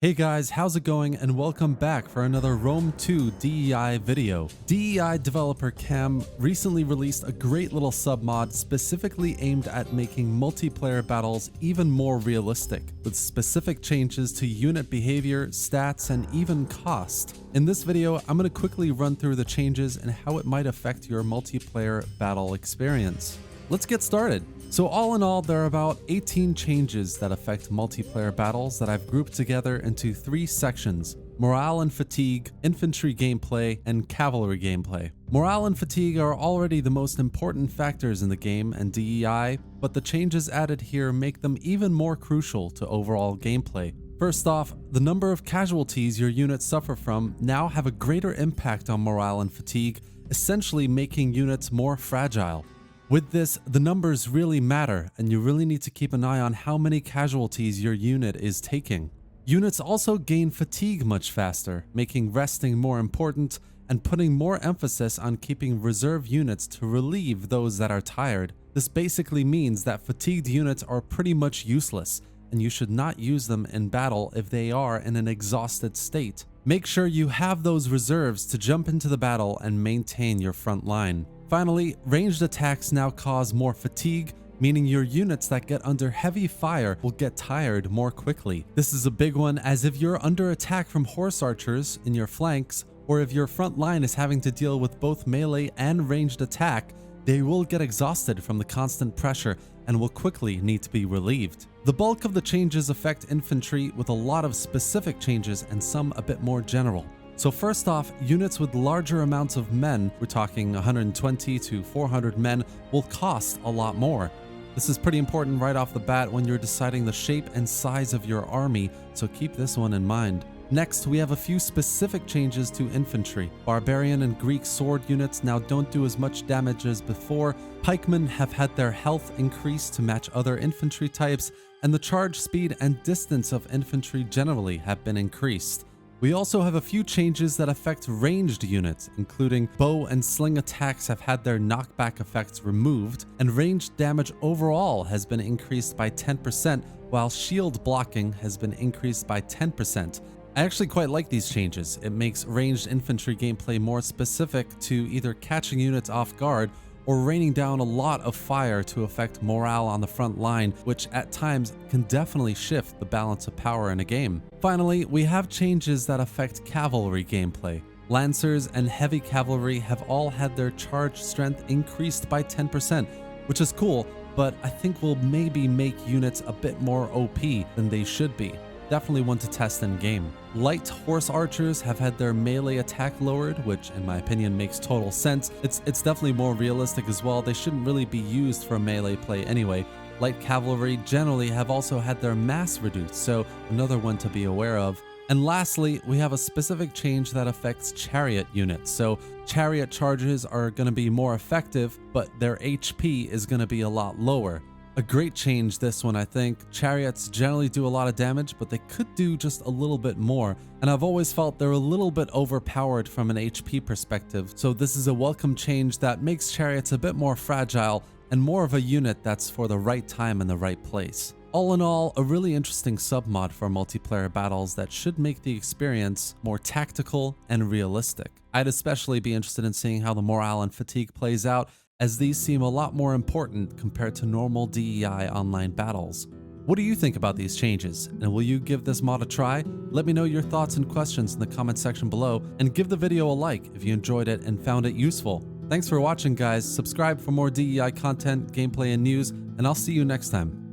Hey guys, how's it going, and welcome back for another Rome 2 DEI video. DEI developer Cam recently released a great little submod specifically aimed at making multiplayer battles even more realistic, with specific changes to unit behavior, stats, and even cost. In this video, I'm going to quickly run through the changes and how it might affect your multiplayer battle experience. Let's get started. So all in all, there are about 18 changes that affect multiplayer battles that I've grouped together into 3 sections: morale and fatigue, infantry gameplay, and cavalry gameplay. Morale and fatigue are already the most important factors in the game and DEI, but the changes added here make them even more crucial to overall gameplay. First off, the number of casualties your units suffer from now have a greater impact on morale and fatigue, essentially making units more fragile. With this, the numbers really matter, and you really need to keep an eye on how many casualties your unit is taking. Units also gain fatigue much faster, making resting more important and putting more emphasis on keeping reserve units to relieve those that are tired. This basically means that fatigued units are pretty much useless, and you should not use them in battle if they are in an exhausted state. Make sure you have those reserves to jump into the battle and maintain your front line. Finally, ranged attacks now cause more fatigue, meaning your units that get under heavy fire will get tired more quickly. This is a big one, as if you're under attack from horse archers in your flanks, or if your front line is having to deal with both melee and ranged attack, they will get exhausted from the constant pressure and will quickly need to be relieved. The bulk of the changes affect infantry, with a lot of specific changes and some a bit more general. So first off, units with larger amounts of men, we're talking 120 to 400 men, will cost a lot more. This is pretty important right off the bat when you're deciding the shape and size of your army, so keep this one in mind. Next, we have a few specific changes to infantry. Barbarian and Greek sword units now don't do as much damage as before, pikemen have had their health increased to match other infantry types, and the charge speed and distance of infantry generally have been increased. We also have a few changes that affect ranged units, including bow and sling attacks have had their knockback effects removed, and ranged damage overall has been increased by 10%, while shield blocking has been increased by 10%. I actually quite like these changes. It makes ranged infantry gameplay more specific to either catching units off guard or raining down a lot of fire to affect morale on the front line, which at times can definitely shift the balance of power in a game. Finally, we have changes that affect cavalry gameplay. Lancers and heavy cavalry have all had their charge strength increased by 10%, which is cool, but I think will maybe make units a bit more OP than they should be. Definitely one to test in game. Light horse archers have had their melee attack lowered, which in my opinion makes total sense. It's definitely more realistic as well. They shouldn't really be used for melee play anyway. Light cavalry generally have also had their mass reduced, so another one to be aware of. And lastly, we have a specific change that affects chariot units. So chariot charges are going to be more effective, but their HP is going to be a lot lower. A great change, this one, I think. Chariots generally do a lot of damage, but they could do just a little bit more, and I've always felt they're a little bit overpowered from an HP perspective, so this is a welcome change that makes chariots a bit more fragile and more of a unit that's for the right time and the right place. All in all, a really interesting submod for multiplayer battles that should make the experience more tactical and realistic. I'd especially be interested in seeing how the morale and fatigue plays out, as these seem a lot more important compared to normal DEI online battles. What do you think about these changes, and will you give this mod a try? Let me know your thoughts and questions in the comment section below, and give the video a like if you enjoyed it and found it useful. Thanks for watching, guys. Subscribe for more DEI content, gameplay, and news, and I'll see you next time.